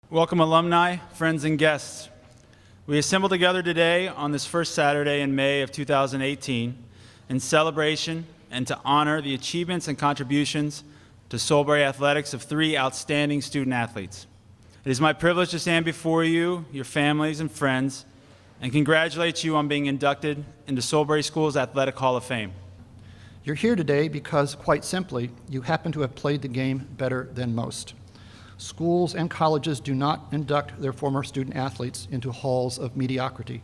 Welcome alumni, friends, and guests. We assemble together today on this first Saturday in May of 2018 in celebration and to honor the achievements and contributions to Solebury athletics of three outstanding student athletes. It is my privilege to stand before you, your families and friends, and congratulate you on being inducted into Solebury School's Athletic Hall of Fame. You're here today because, quite simply, you happen to have played the game better than most. Schools and colleges do not induct their former student athletes into halls of mediocrity.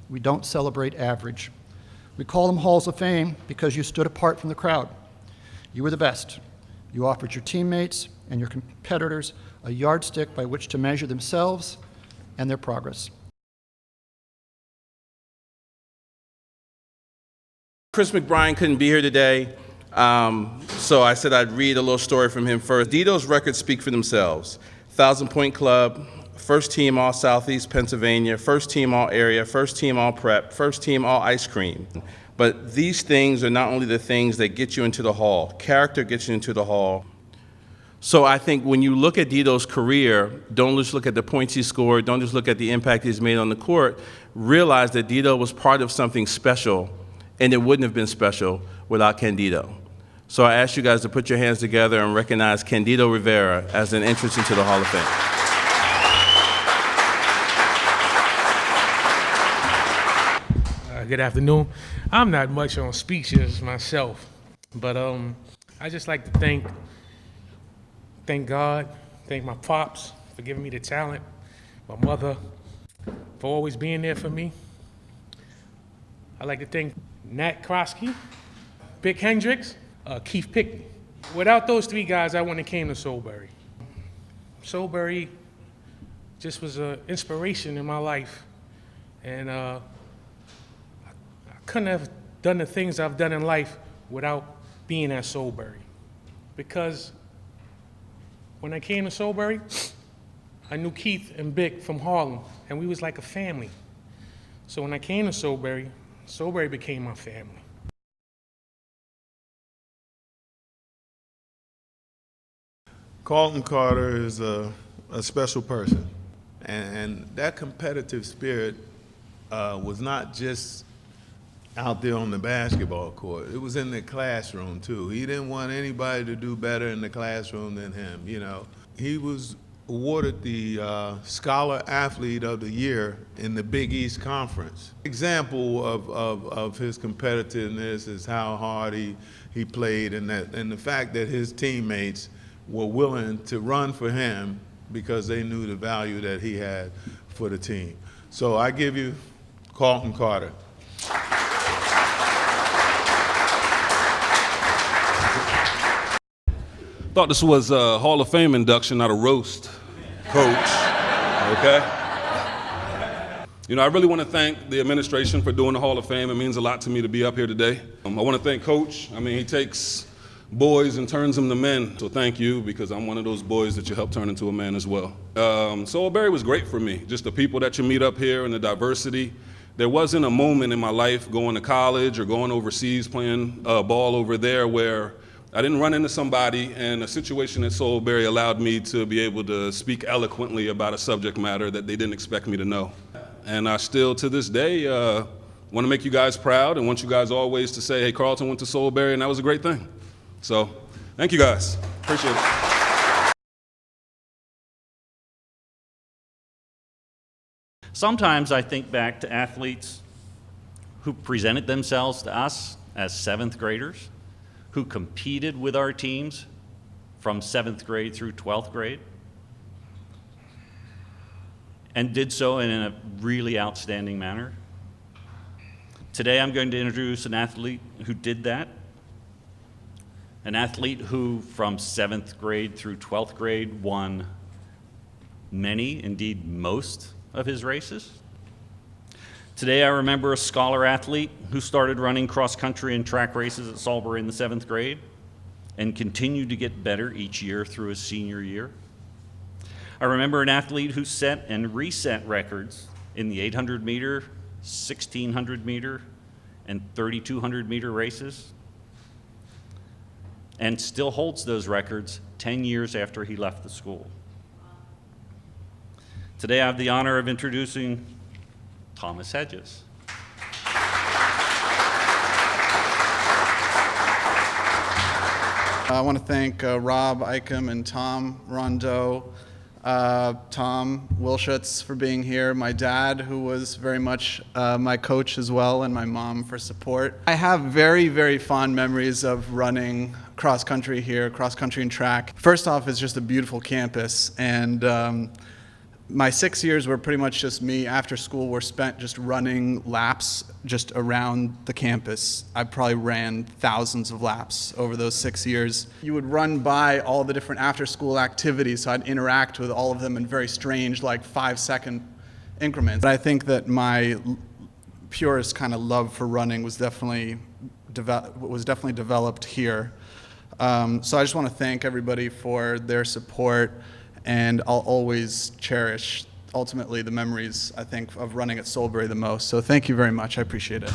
We don't celebrate average. We call them halls of fame because you stood apart from the crowd. You were the best. You offered your teammates and your competitors a yardstick by which to measure themselves and their progress. Chris McBride couldn't be here today, so I said I'd read a little story from him first. Candido's records speak for themselves. 1,000-point club, first team all Southeast Pennsylvania, first team all area, first team all prep, first team all ice cream. But these things are not only the things that get you into the hall. Character gets you into the hall. So I think when you look at Dido's career, don't just look at the points he scored, don't just look at the impact he's made on the court. Realize that Dido was part of something special, and it wouldn't have been special without Candido. So I ask you guys to put your hands together and recognize Candido Rivera as an entrance into the Hall of Fame. Good afternoon. I'm not much on speeches myself, but I just like to thank God, thank my pops for giving me the talent, my mother for always being there for me. I'd like to thank Nat Krosky, Vic Hendricks, Keith Pickney. Without those three guys, I wouldn't have came to Solebury. Solebury just was an inspiration in my life, and I couldn't have done the things I've done in life without being at Solebury. Because when I came to Solebury, I knew Keith and Vic from Harlem, and we was like a family. So when I came to Solebury, Solebury became my family. Carlton Carter is a special person, and that competitive spirit was not just out there on the basketball court. It was in the classroom too. He didn't want anybody to do better in the classroom than him, you know. He was awarded the Scholar Athlete of the Year in the Big East Conference. Example of his competitiveness is how hard he played, and the fact that his teammates were willing to run for him because they knew the value that he had for the team. So I give you Carlton Carter. Thought this was a Hall of Fame induction, not a roast, Coach, okay? You know, I really want to thank the administration for doing the Hall of Fame. It means a lot to me to be up here today. I want to thank Coach. I mean, he takes boys and turns them to men, so thank you, because I'm one of those boys that you helped turn into a man as well. Solebury was great for me, just the people that you meet up here and the diversity. There wasn't a moment in my life going to college or going overseas playing ball over there where I didn't run into somebody, and a situation at Solebury allowed me to be able to speak eloquently about a subject matter that they didn't expect me to know. And I still, to this day, want to make you guys proud and want you guys always to say, hey, Carlton went to Solebury, and that was a great thing. So, thank you guys. Appreciate it. Sometimes I think back to athletes who presented themselves to us as seventh graders, who competed with our teams from 7th grade through 12th grade, and did so in a really outstanding manner. Today I'm going to introduce an athlete who did that, an athlete who from 7th grade through 12th grade won many, indeed most, of his races. Today I remember a scholar athlete who started running cross-country and track races at Solebury in the 7th grade and continued to get better each year through his senior year. I remember an athlete who set and reset records in the 800-meter, 1,600-meter, and 3,200-meter races, and still holds those records 10 years after he left the school. Today I have the honor of introducing Thomas Hedges. I want to thank Rob, Eichem, and Tom Rondeau, Tom Wilschutz for being here, my dad, who was very much my coach as well, and my mom for support. I have very, very fond memories of running cross country here, cross country and track. First off, it's just a beautiful campus, and my 6 years were pretty much just me after school were spent just running laps just around the campus. I probably ran thousands of laps over those 6 years. You would run by all the different after-school activities, so I'd interact with all of them in very strange, like 5-second increments. But I think that my purest kind of love for running was definitely developed here. So I just want to thank everybody for their support. And I'll always cherish, ultimately, the memories, I think, of running at Solebury the most. So thank you very much. I appreciate it.